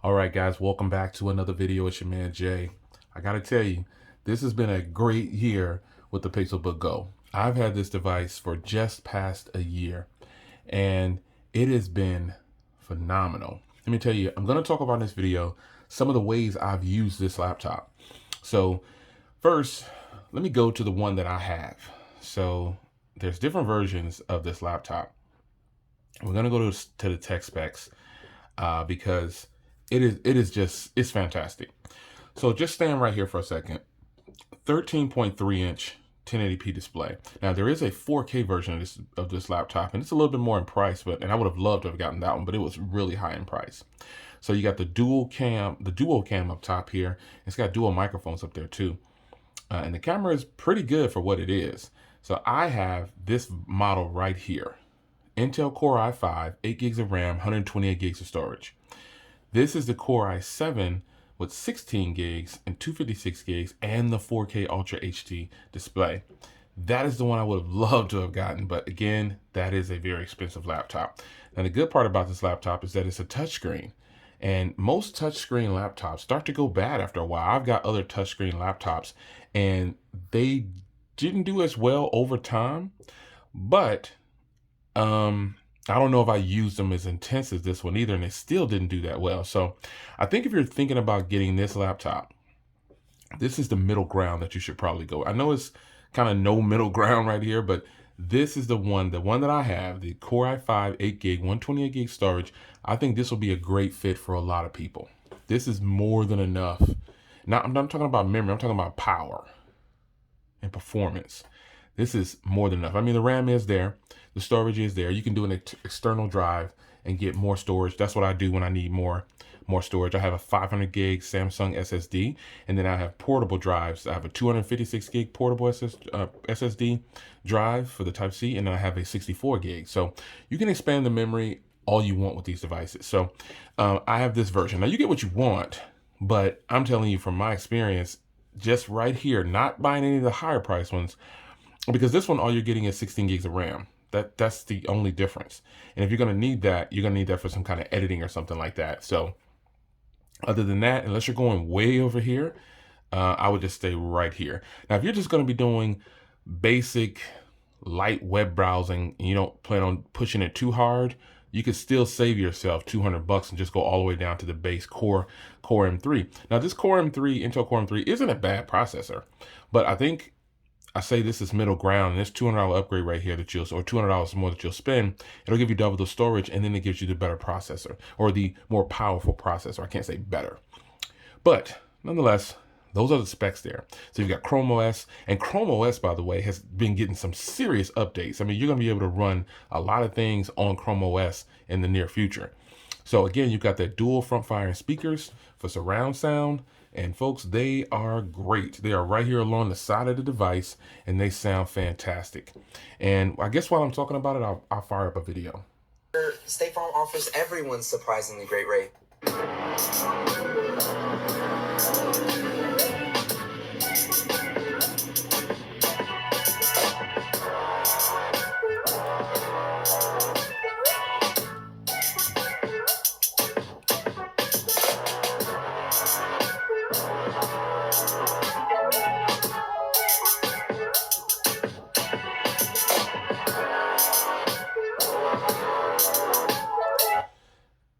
All right, guys, welcome back to another video. It's your man, Jay. I got to tell you, this has been a great year with the PixelBook Go. I've had this device for just past a year, and it has been phenomenal. Let me tell you, I'm going to talk about in this video some of the ways I've used this laptop. So first, let me go to the one that I have. So there's different versions of this laptop. We're going to go to the tech specs because it's fantastic. So just stand right here for a second. 13.3 inch 1080p display. Now there is a 4K version of this laptop, and it's a little bit more in price, and I would have loved to have gotten that one, but it was really high in price. So you got the dual cam up top here. It's got dual microphones up there too. And the camera is pretty good for what it is. So I have this model right here. Intel Core i5, 8 gigs of RAM, 128 gigs of storage. This is the Core i7 with 16 gigs and 256 gigs and the 4K Ultra HD display. That is the one I would have loved to have gotten, but again, that is a very expensive laptop. And the good part about this laptop is that it's a touchscreen. And most touchscreen laptops start to go bad after a while. I've got other touchscreen laptops and they didn't do as well over time, but I don't know if I used them as intense as this one either, and they still didn't do that well. So I think if you're thinking about getting this laptop, this is the middle ground that you should probably go. I know it's kind of no middle ground right here, but this is the one that I have, the Core i5, 8 gig, 128 gig storage. I think this will be a great fit for a lot of people. This is more than enough. Now, I'm not talking about memory, I'm talking about power and performance. This is more than enough. I mean, the RAM is there, the storage is there. You can do an external drive and get more storage. That's what I do when I need more storage. I have a 500 gig Samsung SSD, and then I have portable drives. I have a 256 gig portable SSD drive for the Type-C, and then I have a 64 gig. So you can expand the memory all you want with these devices. So I have this version. Now you get what you want, but I'm telling you from my experience, just right here, not buying any of the higher price ones, because this one, all you're getting is 16 gigs of RAM. That's the only difference. And if you're gonna need that, you're gonna need that for some kind of editing or something like that. So other than that, unless you're going way over here, I would just stay right here. Now, if you're just gonna be doing basic light web browsing and you don't plan on pushing it too hard, you could still save yourself $200 and just go all the way down to the base Core M3. Now this Core M3, Intel Core M3 isn't a bad processor, but I say this is middle ground, and this $200 upgrade right here that or $200 more that you'll spend, it'll give you double the storage, and then it gives you the better processor, or the more powerful processor. I can't say better. But nonetheless, those are the specs there. So you've got Chrome OS, and Chrome OS, by the way, has been getting some serious updates. I mean, you're gonna be able to run a lot of things on Chrome OS in the near future. So again, you've got that dual front firing speakers for surround sound. And folks, they are great. They are right here along the side of the device, and they sound fantastic. And I guess while I'm talking about it, I'll fire up a video. State Farm offers everyone surprisingly great rate.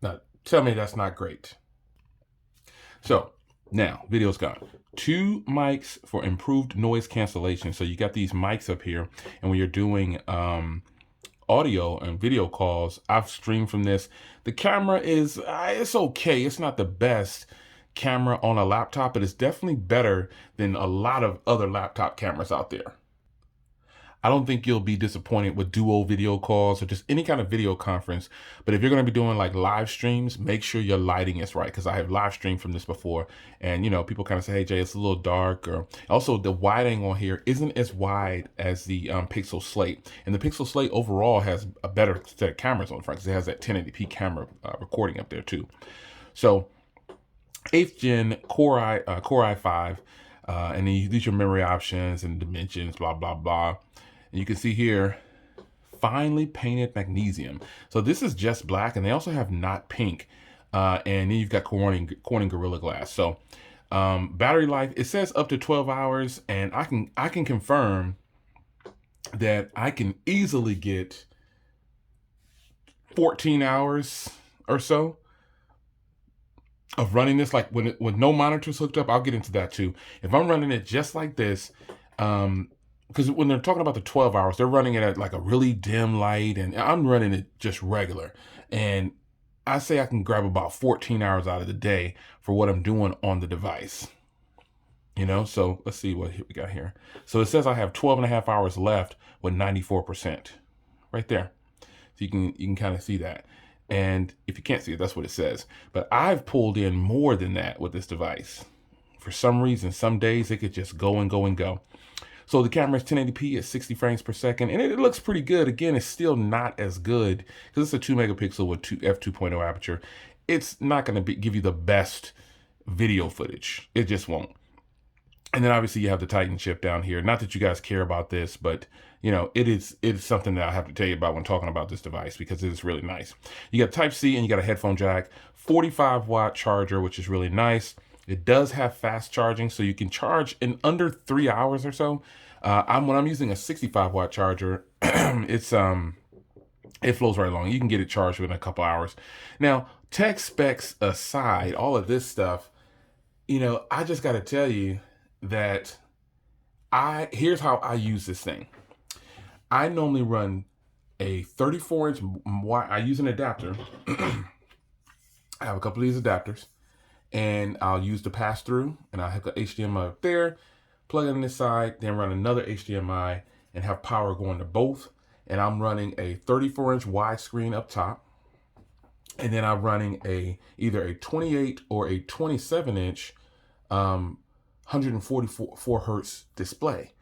Now, tell me that's not great. So now, video's gone. 2 mics for improved noise cancellation. So you got these mics up here, and when you're doing audio and video calls, I've streamed from this. The camera is, it's okay. It's not the best camera on a laptop, but it's definitely better than a lot of other laptop cameras out there. I don't think you'll be disappointed with duo video calls or just any kind of video conference. But if you're going to be doing like live streams, make sure your lighting is right. Because I have live streamed from this before. And, you know, people kind of say, hey, Jay, it's a little dark. Or also the wide angle here isn't as wide as the Pixel Slate. And the Pixel Slate overall has a better set of cameras on the front because it has that 1080p camera recording up there too. So 8th gen Core i5. And then these are your memory options and dimensions, blah, blah, blah. And you can see here, finely painted magnesium. So this is just black, and they also have not pink and then you've got Corning Gorilla Glass. So battery life, it says up to 12 hours, and I can confirm that I can easily get 14 hours or so of running this. Like with no monitors hooked up, I'll get into that too. If I'm running it just like this, because when they're talking about the 12 hours, they're running it at like a really dim light, and I'm running it just regular. And I say I can grab about 14 hours out of the day for what I'm doing on the device. You know, so let's see what we got here. So it says I have 12 and a half hours left with 94% right there. So you can kind of see that. And if you can't see it, that's what it says. But I've pulled in more than that with this device. For some reason, some days it could just go and go and go. So the camera is 1080p at 60 frames per second, and it looks pretty good. Again, it's still not as good because it's a 2 megapixel with f2.0 aperture. It's not going to give you the best video footage. It just won't. And then obviously you have the Titan chip down here. Not that you guys care about this, but you know, it's something that I have to tell you about when talking about this device because it is really nice. You got Type-C and you got a headphone jack, 45-watt charger, which is really nice. It does have fast charging, so you can charge in under 3 hours or so. When I'm using a 65-watt charger, it flows right along. You can get it charged within a couple hours. Now, tech specs aside, all of this stuff, you know, I just got to tell you that here's how I use this thing. I normally run a 34-inch wire. I use an adapter. I have a couple of these adapters, and I'll use the pass-through, and I'll hook an HDMI up there, plug it in this side, then run another HDMI, and have power going to both. And I'm running a 34-inch widescreen up top, and then I'm running either a 28 or a 27-inch 144 hertz display.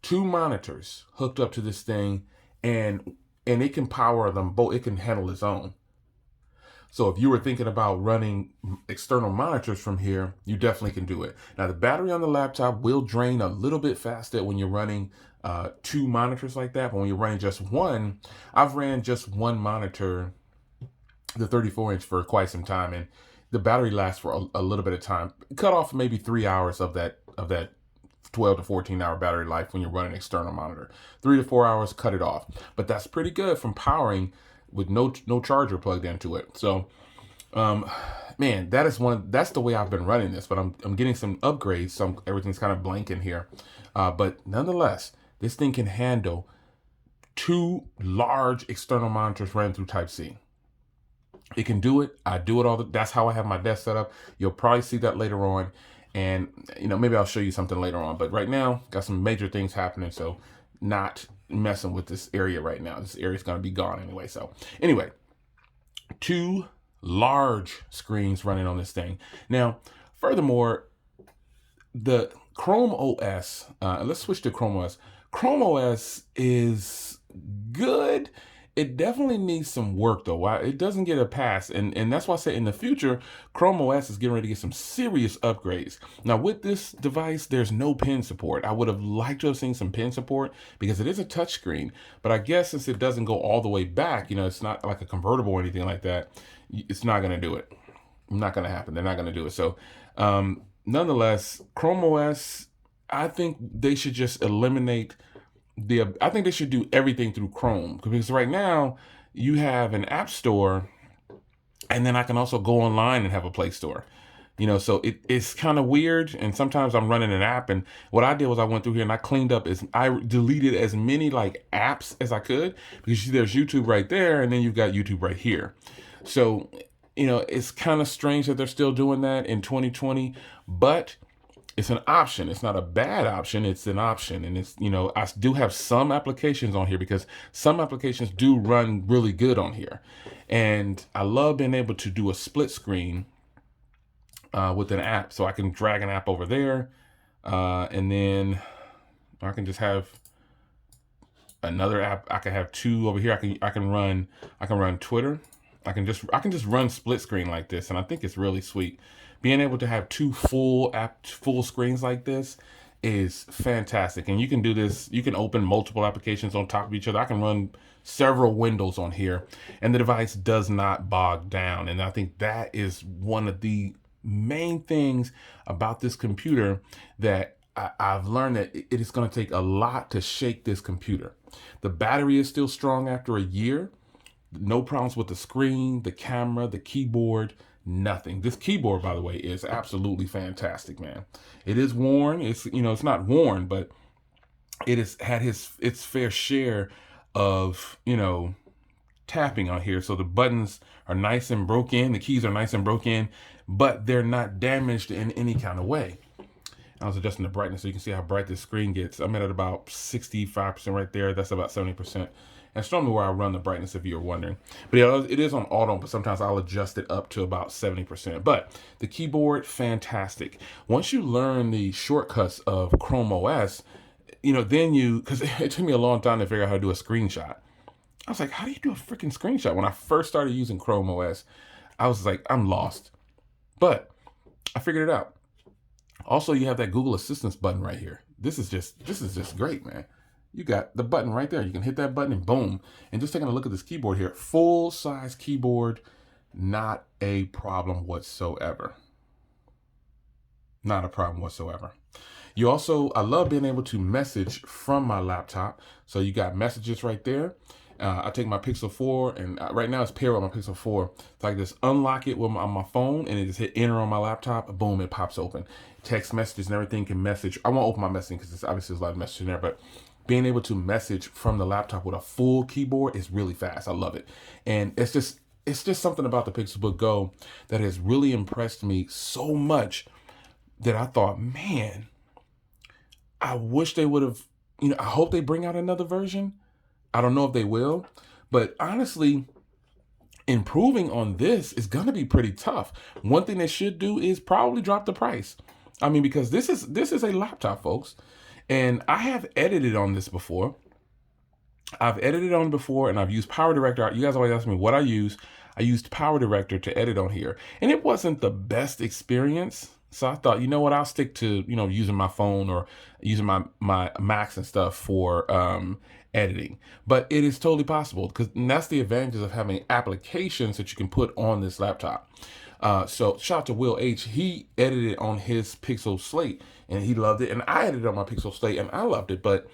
2 monitors hooked up to this thing, and it can power them both. It can handle its own. So if you were thinking about running external monitors from here, you definitely can do it. Now the battery on the laptop will drain a little bit faster when you're running 2 monitors like that, but when you're running just one, I've ran just one monitor, the 34-inch, for quite some time, and the battery lasts for a little bit of time. Cut off maybe 3 hours of that 12 to 14 hour battery life when you're running an external monitor. 3 to 4 hours, cut it off. But that's pretty good from powering with no charger plugged into it. So, man, that's the way I've been running this. But I'm getting some upgrades. Everything's kind of blank in here. But nonetheless, this thing can handle 2 large external monitors running through Type-C. It can do it. I do it that's how I have my desk set up. You'll probably see that later on. And, you know, maybe I'll show you something later on. But right now, got some major things happening. So not messing with this area right now. This area is going to be gone anyway. So anyway, 2 large screens running on this thing. Now, furthermore, the Chrome OS, let's switch to Chrome OS. Chrome OS is good. It definitely needs some work though. It doesn't get a pass. And that's why I say in the future, Chrome OS is getting ready to get some serious upgrades. Now with this device, there's no pen support. I would have liked to have seen some pen support because it is a touchscreen. But I guess since it doesn't go all the way back, you know, it's not like a convertible or anything like that. It's not going to do it. Not going to happen. They're not going to do it. So nonetheless, Chrome OS, I think they should just eliminate I think they should do everything through Chrome, because right now you have an app store and then I can also go online and have a Play Store, you know, so it's kind of weird. And sometimes I'm running an app, and what I did was I went through here and I deleted as many like apps as I could, because there's YouTube right there and then you've got YouTube right here. So, you know, it's kind of strange that they're still doing that in 2020, but it's an option. It's not a bad option. It's an option. And it's, you know, I do have some applications on here because some applications do run really good on here. And I love being able to do a split screen with an app. So I can drag an app over there. And then I can just have another app. I can have 2 over here. I can run Twitter. I can just run split screen like this. And I think it's really sweet. Being able to have 2 full screens like this is fantastic. And you can do this, you can open multiple applications on top of each other. I can run several windows on here, and the device does not bog down. And I think that is one of the main things about this computer that I've learned, that it is going to take a lot to shake this computer. The battery is still strong after a year. No problems with the screen, the camera, the keyboard, nothing. This keyboard, by the way, is absolutely fantastic, man. It is worn. It's, you know, it's not worn, but it has had its fair share of, you know, tapping on here. So the buttons are nice and broken. The keys are nice and broken, but they're not damaged in any kind of way. I was adjusting the brightness so you can see how bright this screen gets. I'm at about 65% right there. That's about 70%. That's normally where I run the brightness, if you're wondering. But yeah, it is on auto, but sometimes I'll adjust it up to about 70%. But the keyboard, fantastic. Once you learn the shortcuts of Chrome OS, you know, then because it took me a long time to figure out how to do a screenshot. I was like, how do you do a freaking screenshot? When I first started using Chrome OS, I was like, I'm lost. But I figured it out. Also, you have that Google Assistance button right here. This is just great, man. You got the button right there. You can hit that button and boom. And just taking a look at this keyboard here, full size keyboard, not a problem whatsoever. Not a problem whatsoever. You also, I love being able to message from my laptop. So you got messages right there. I take my Pixel 4, and right now it's paired with my Pixel 4. So I can just unlock it on my phone, and it just hit enter on my laptop. Boom, it pops open. Text messages and everything can message. I won't open my messaging because obviously there's a lot of messaging there, but being able to message from the laptop with a full keyboard is really fast. I love it. And it's just something about the PixelBook Go that has really impressed me so much that I thought, man, I wish they would have, you know, I hope they bring out another version. I don't know if they will, but honestly, improving on this is going to be pretty tough. One thing they should do is probably drop the price. I mean, because this is a laptop, folks, and I have edited on this before. I've edited on before, and I've used Power Director. You guys always ask me what I use. I used Power Director to edit on here, and it wasn't the best experience. So I thought, you know what, I'll stick to, you know, using my phone or using my Macs and stuff for editing. But it is totally possible, because that's the advantages of having applications that you can put on this laptop. So shout out to Will H. He edited on his Pixel Slate and he loved it. And I edited on my Pixel Slate and I loved it. But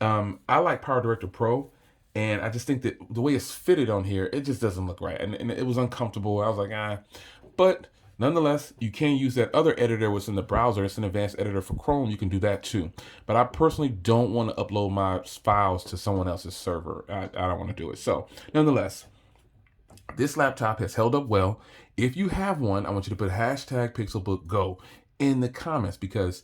I like Power Director Pro. And I just think that the way it's fitted on here, it just doesn't look right. And it was uncomfortable. I was like, ah. But nonetheless, you can use that other editor what's in the browser. It's an advanced editor for Chrome. You can do that too. But I personally don't want to upload my files to someone else's server. I don't want to do it. So nonetheless, this laptop has held up well. If you have one, I want you to put hashtag PixelBook Go in the comments, because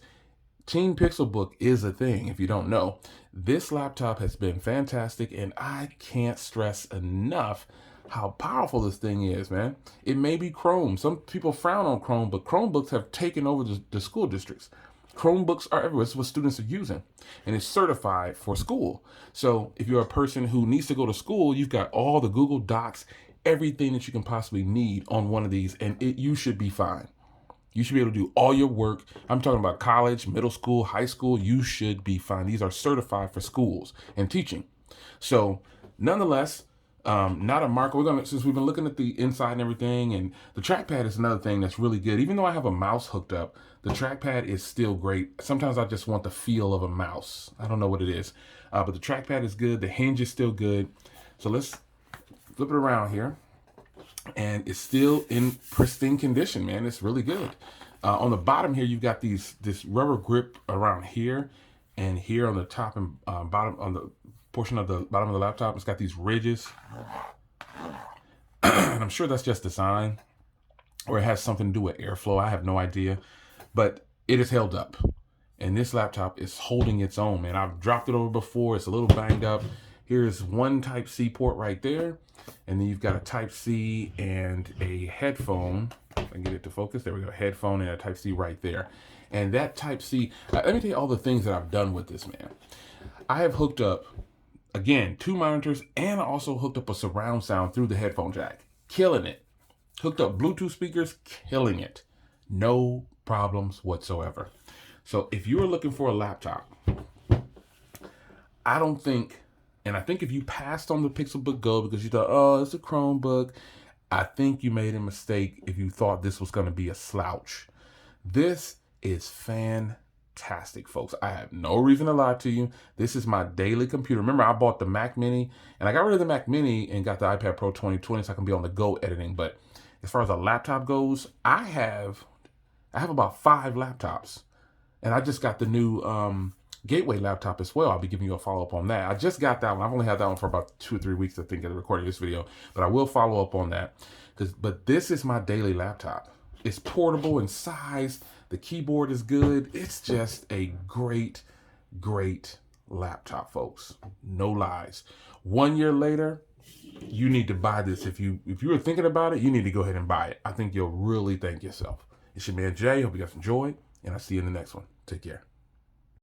Team Pixelbook is a thing. If you don't know, this laptop has been fantastic, and I can't stress enough how powerful this thing is, man. It may be Chrome. Some people frown on Chrome, but Chromebooks have taken over the school districts. Chromebooks are everywhere. It's what students are using, and it's certified for school. So if you're a person who needs to go to school, you've got all the Google Docs, everything that you can possibly need on one of these, and you should be fine. You should be able to do all your work. I'm talking about college, middle school, high school. You should be fine. These are certified for schools and teaching. So nonetheless, not a marker. Since we've been looking at the inside and everything, and the trackpad is another thing that's really good. Even though I have a mouse hooked up, the trackpad is still great. Sometimes I just want the feel of a mouse. I don't know what it is, but the trackpad is good. The hinge is still good. So let's flip it around here, and it's still in pristine condition, man. It's really good. On the bottom here, you've got this rubber grip around here and here on the top and bottom, on the portion of the bottom of the laptop. It's got these ridges. And I'm sure that's just design, or it has something to do with airflow. I have no idea, but it is held up. And this laptop is holding its own, man. I've dropped it over before. It's a little banged up. Here's one Type-C port right there. And then you've got a Type-C and a headphone. If I can get it to focus. There we go. Headphone and a Type-C right there. And that Type-C, let me tell you all the things that I've done with this, man. I have hooked up, again, 2 monitors, and I also hooked up a surround sound through the headphone jack. Killing it. Hooked up Bluetooth speakers, killing it. No problems whatsoever. So if you are looking for a laptop, I don't think, and I think if you passed on the PixelBook Go because you thought, oh, it's a Chromebook, I think you made a mistake if you thought this was going to be a slouch. This is fantastic, folks. I have no reason to lie to you. This is my daily computer. Remember, I bought the Mac Mini, and I got rid of the Mac Mini and got the iPad Pro 2020 so I can be on the go editing. But as far as a laptop goes, I have about 5 laptops. And I just got the new Gateway laptop as well. I'll be giving you a follow-up on that. I just got that one. I've only had that one for about 2 or 3 weeks, I think, of recording this video. But I will follow up on that. But this is my daily laptop. It's portable in size. The keyboard is good. It's just a great, great laptop, folks. No lies. 1 year later, you need to buy this. If you were thinking about it, you need to go ahead and buy it. I think you'll really thank yourself. It's your man Jay. Hope you guys enjoyed, and I'll see you in the next one. Take care.